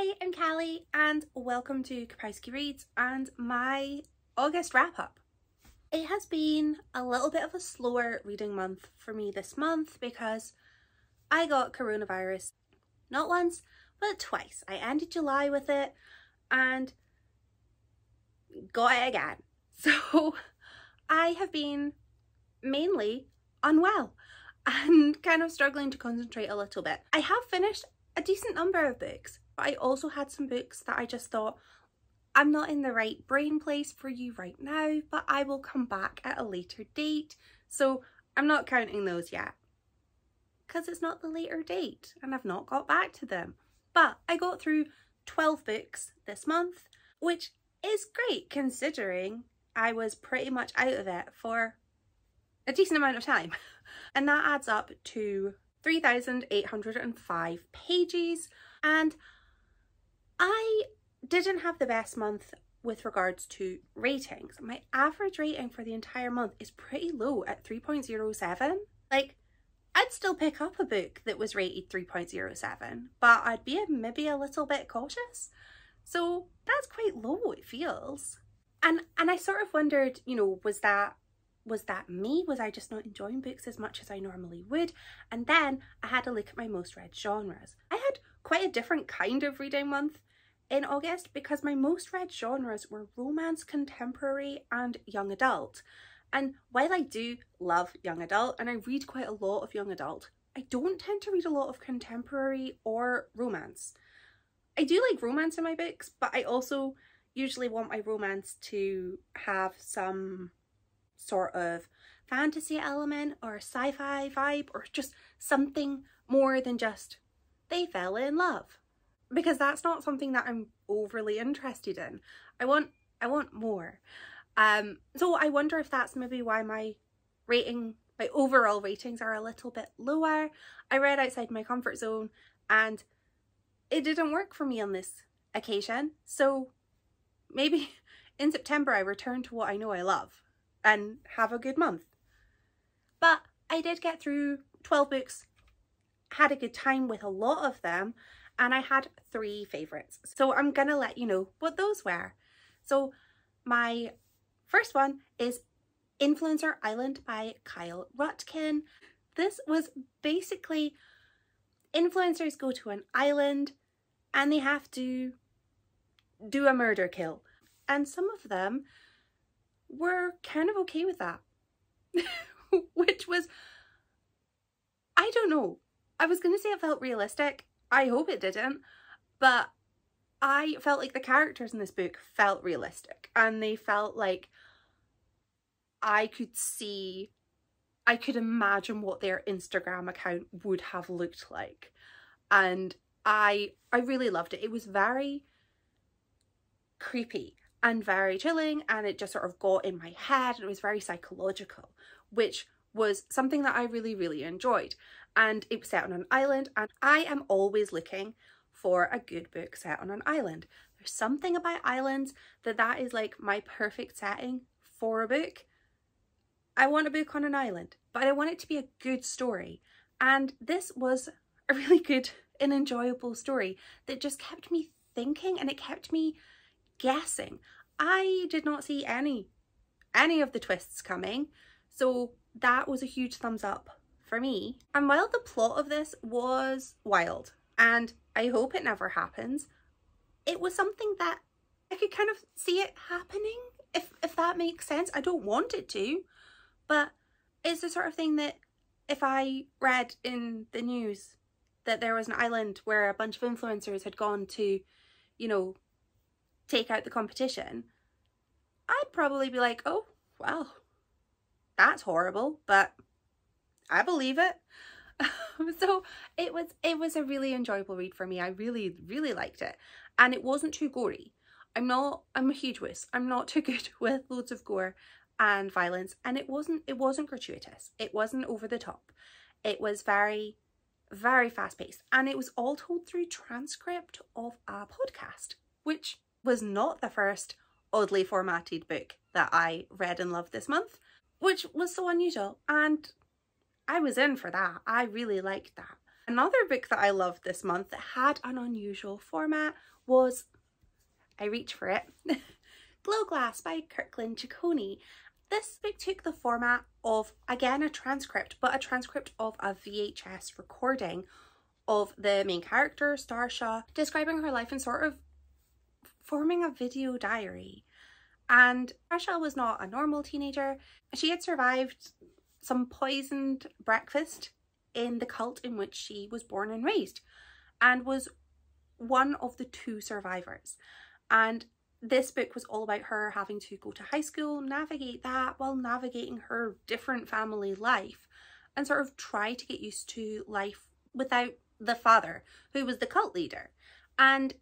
Hi, I'm Callie and welcome to Kapowski Reads and my August wrap-up. It has been a little bit of a slower reading month for me this month because I got coronavirus not once but twice. I ended July with it and got it again. So I have been mainly unwell and kind of struggling to concentrate a little bit. I have finished a decent number of books, but I also had some books that I just thought, I'm not in the right brain place for you right now, but I will come back at a later date. So I'm not counting those yet because it's not the later date and I've not got back to them. But I got through 12 books this month, which is great considering I was pretty much out of it for a decent amount of time. And that adds up to 3,805 pages, and I didn't have the best month with regards to ratings. My average rating for the entire month is pretty low at 3.07. Like, I'd still pick up a book that was rated 3.07, but I'd be maybe a little bit cautious. So that's quite low, it feels. And I sort of wondered, you know, was that me? Was I just not enjoying books as much as I normally would? And then I had a look at my most read genres. I had quite a different kind of reading month in August because my most read genres were romance, contemporary and young adult. And while I do love young adult and I read quite a lot of young adult, I don't tend to read a lot of contemporary or romance. I do like romance in my books, but I also usually want my romance to have some sort of fantasy element or sci-fi vibe or just something more than just they fell in love, because that's not something that I'm overly interested in. I want more. So I wonder if that's maybe why my overall ratings are a little bit lower. I read outside my comfort zone and it didn't work for me on this occasion. So maybe in September I return to what I know I love and have a good month. But I did get through 12 books, had a good time with a lot of them, and I had 3 favourites. So I'm gonna let you know what those were. So my first one is Influencer Island by Kyle Rutkin. This was basically influencers go to an island and they have to do a murder kill. And some of them were kind of okay with that. Which was, I don't know. I was going to say it felt realistic. I hope it didn't. But I felt like the characters in this book felt realistic. And they felt like I could imagine what their Instagram account would have looked like. And I really loved it. It was very creepy and very chilling, and it just sort of got in my head, and it was very psychological, which was something that I really enjoyed. And it was set on an island, and I am always looking for a good book set on an island. There's something about islands that is like my perfect setting for a book. I want a book on an island, but I want it to be a good story, and this was a really good and enjoyable story that just kept me thinking, and it kept me guessing. I did not see any of the twists coming, so that was a huge thumbs up for me. And while the plot of this was wild, and I hope it never happens, it was something that I could kind of see it happening, if that makes sense. I don't want it to, but it's the sort of thing that if I read in the news that there was an island where a bunch of influencers had gone to, you know, take out the competition, I'd probably be like, oh, well, that's horrible, but I believe it. So it was a really enjoyable read for me. I really liked it, and it wasn't too gory. I'm a huge wuss. I'm not too good with loads of gore and violence, and it wasn't gratuitous. It wasn't over the top. It was very fast paced, and it was all told through transcript of a podcast, which was not the first oddly formatted book that I read and loved this month, which was so unusual, and I was in for that. I really liked that. Another book that I loved this month that had an unusual format was, I reach for it, Glowglass by Kirkland Ciccone. This book took the format of, again, a transcript, but a transcript of a VHS recording of the main character, Starsha, describing her life and sort of forming a video diary. And Starsha was not a normal teenager. She had survived some poisoned breakfast in the cult in which she was born and raised, and was one of the 2 survivors. And this book was all about her having to go to high school, navigate that while navigating her different family life, and sort of try to get used to life without the father, who was the cult leader. And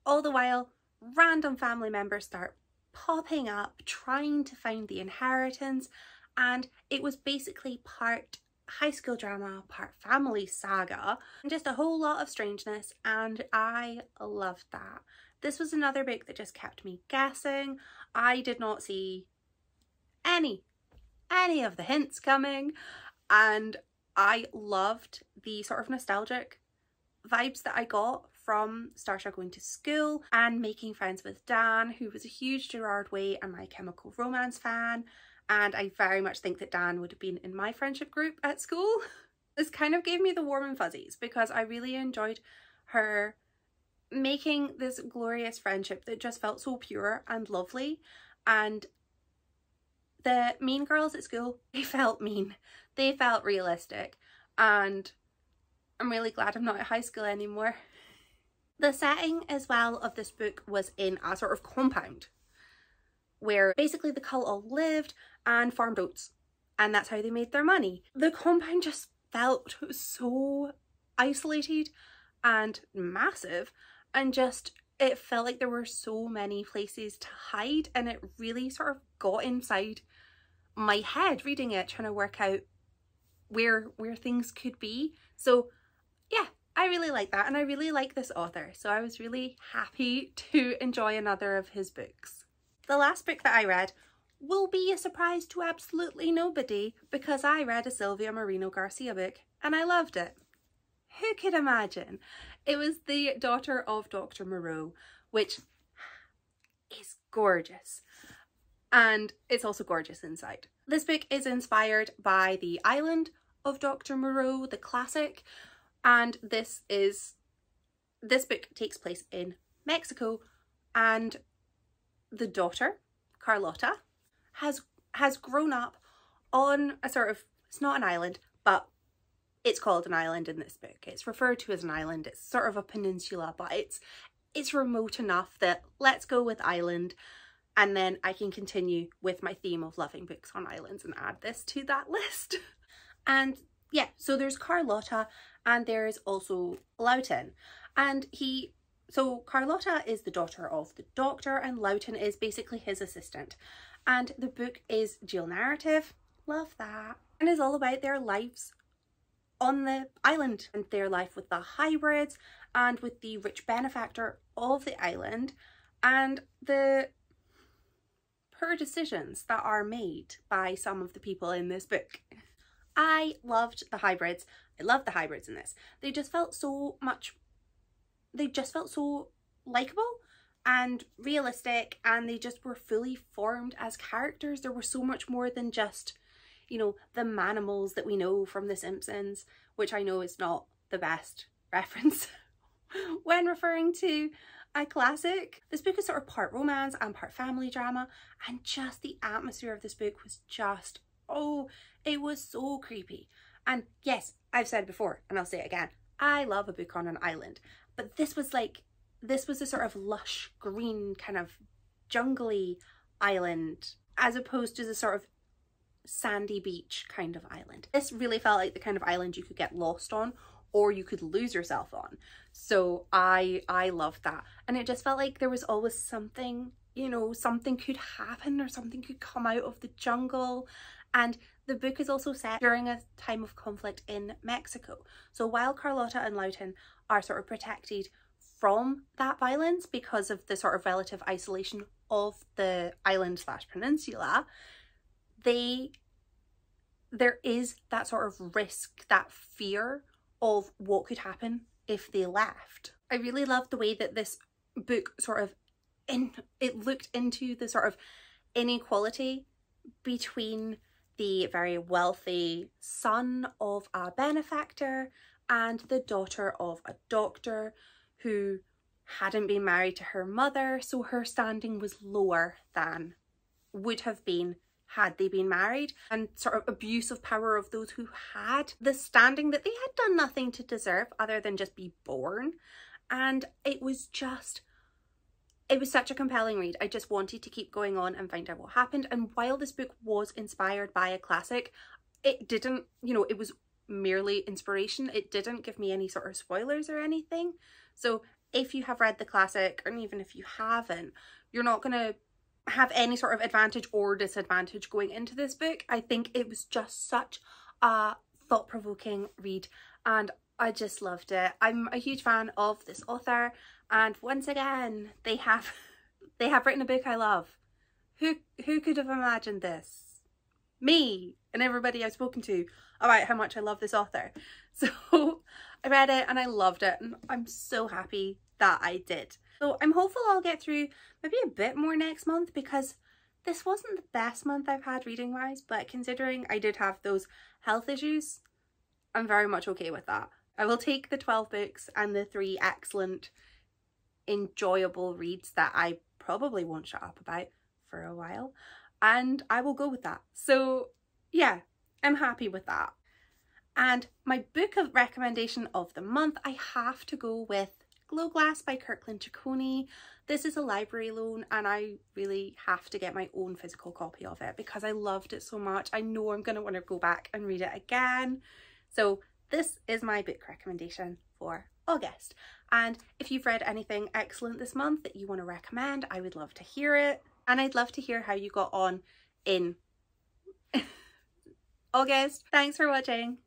all the while, random family members start popping up, trying to find the inheritance, and it was basically part high school drama, part family saga, and just a whole lot of strangeness, and I loved that. This was another book that just kept me guessing. I did not see any of the hints coming, and I loved the sort of nostalgic vibes that I got from Starsha going to school and making friends with Dan, who was a huge Gerard Way and My Chemical Romance fan, and I very much think that Dan would have been in my friendship group at school. This kind of gave me the warm and fuzzies because I really enjoyed her making this glorious friendship that just felt so pure and lovely. And the mean girls at school, they felt mean, they felt realistic, and I'm really glad I'm not at high school anymore. The setting as well of this book was in a sort of compound where basically the cult all lived and farmed oats, and that's how they made their money. The compound just felt so isolated and massive, and just it felt like there were so many places to hide, and it really sort of got inside my head reading it, trying to work out where things could be. So yeah, I really like that, and I really like this author, so I was really happy to enjoy another of his books. The last book that I read will be a surprise to absolutely nobody because I read a Silvia Moreno Garcia book and I loved it. Who could imagine? It was The Daughter of Dr. Moreau, which is gorgeous, and it's also gorgeous inside. This book is inspired by The Island of Dr. Moreau, the classic, and this book takes place in Mexico, and the daughter, Carlota, has grown up on a sort of, it's not an island, but it's called an island in this book. It's referred to as an island. It's sort of a peninsula, but it's remote enough that let's go with island, and then I can continue with my theme of loving books on islands and add this to that list. And yeah, so there's Carlota and there's also Lowton, and so Carlota is the daughter of the doctor and Lowton is basically his assistant, and the book is dual narrative, love that, and is all about their lives on the island and their life with the hybrids and with the rich benefactor of the island and the poor decisions that are made by some of the people in this book. I loved the hybrids. I loved the hybrids in this. They just felt so likeable and realistic, and they just were fully formed as characters. There were so much more than just, you know, the manimals that we know from The Simpsons, which I know is not the best reference when referring to a classic. This book is sort of part romance and part family drama, and just the atmosphere of this book was just, oh, it was so creepy. And yes, I've said before, and I'll say it again, I love a book on an island, but this was a sort of lush green kind of jungly island as opposed to the sort of sandy beach kind of island. This really felt like the kind of island you could get lost on or you could lose yourself on. So I loved that, and it just felt like there was always something, you know, something could happen or something could come out of the jungle. And the book is also set during a time of conflict in Mexico. So while Carlota and Lowton are sort of protected from that violence because of the sort of relative isolation of the island / peninsula, there is that sort of risk, that fear of what could happen if they left. I really loved the way that this book sort of it looked into the sort of inequality between the very wealthy son of a benefactor and the daughter of a doctor who hadn't been married to her mother, so her standing was lower than would have been had they been married, and sort of abuse of power of those who had the standing that they had done nothing to deserve other than just be born. And it was such a compelling read. I just wanted to keep going on and find out what happened. And while this book was inspired by a classic, it didn't, you know, it was merely inspiration. It didn't give me any sort of spoilers or anything. So if you have read the classic, and even if you haven't, you're not going to have any sort of advantage or disadvantage going into this book. I think it was just such a thought-provoking read and I just loved it. I'm a huge fan of this author, and once again they have written a book I love. Who could have imagined this? Me and everybody I've spoken to about how much I love this author. So I read it and I loved it, and I'm so happy that I did. So I'm hopeful I'll get through maybe a bit more next month, because this wasn't the best month I've had reading wise, but considering I did have those health issues, I'm very much okay with that. I will take the 12 books and the 3 excellent, enjoyable reads that I probably won't shut up about for a while, and I will go with that. So yeah, I'm happy with that. And my book of recommendation of the month, I have to go with Glowglass by Kirkland Ciccone. This is a library loan and I really have to get my own physical copy of it because I loved it so much. I know I'm going to want to go back and read it again. So this is my book recommendation for August. And if you've read anything excellent this month that you want to recommend, I would love to hear it. And I'd love to hear how you got on in August. Thanks for watching.